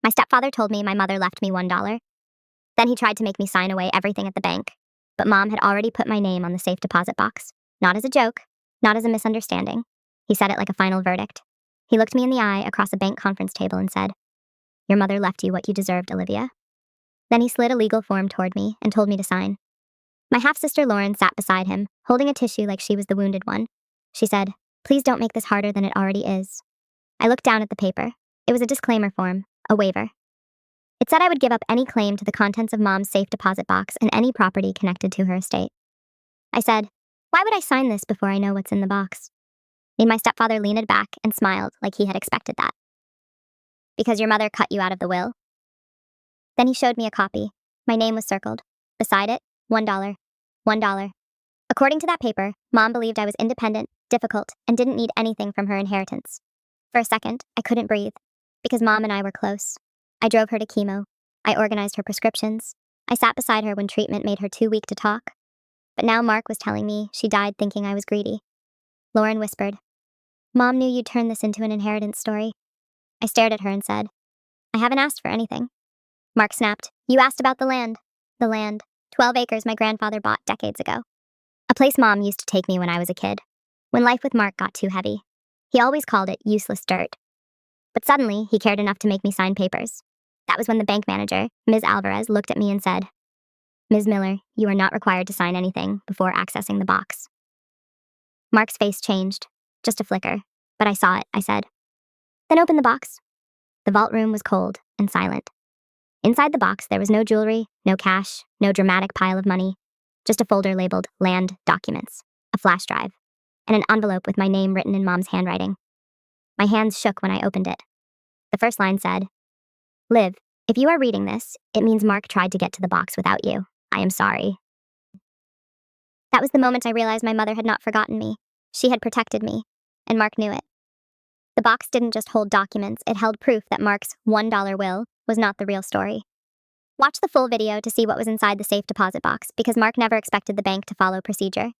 My stepfather told me my mother left me $1. Then he tried to make me sign away everything at the bank. But Mom had already put my name on the safe deposit box. Not as a joke, not as a misunderstanding. He said it like a final verdict. He looked me in the eye across a bank conference table and said, "Your mother left you what you deserved, Olivia." Then he slid a legal form toward me and told me to sign. My half-sister Lauren sat beside him, holding a tissue like she was the wounded one. She said, "Please don't make this harder than it already is." I looked down at the paper. It was a disclaimer form, a waiver. It said I would give up any claim to the contents of Mom's safe deposit box and any property connected to her estate. I said, "Why would I sign this before I know what's in the box?" My stepfather leaned back and smiled like he had expected that. "Because your mother cut you out of the will?" Then he showed me a copy. My name was circled. Beside it, $1. $1. According to that paper, Mom believed I was independent, difficult, and didn't need anything from her inheritance. For a second, I couldn't breathe, because Mom and I were close. I drove her to chemo. I organized her prescriptions. I sat beside her when treatment made her too weak to talk. But now Mark was telling me she died thinking I was greedy. Lauren whispered, "Mom knew you'd turn this into an inheritance story." I stared at her and said, "I haven't asked for anything." Mark snapped, "You asked about the land." The land, 12 acres my grandfather bought decades ago. A place Mom used to take me when I was a kid. When life with Mark got too heavy. He always called it useless dirt. But suddenly, he cared enough to make me sign papers. That was when the bank manager, Ms. Alvarez, looked at me and said, "Ms. Miller, you are not required to sign anything before accessing the box." Mark's face changed, just a flicker, but I saw it. I said, "Then open the box." The vault room was cold and silent. Inside the box, there was no jewelry, no cash, no dramatic pile of money, just a folder labeled Land Documents, a flash drive, and an envelope with my name written in Mom's handwriting. My hands shook when I opened it. The first line said, "Liv, if you are reading this, it means Mark tried to get to the box without you. I am sorry." That was the moment I realized my mother had not forgotten me. She had protected me, and Mark knew it. The box didn't just hold documents, it held proof that Mark's $1 will was not the real story. Watch the full video to see what was inside the safe deposit box, because Mark never expected the bank to follow procedure.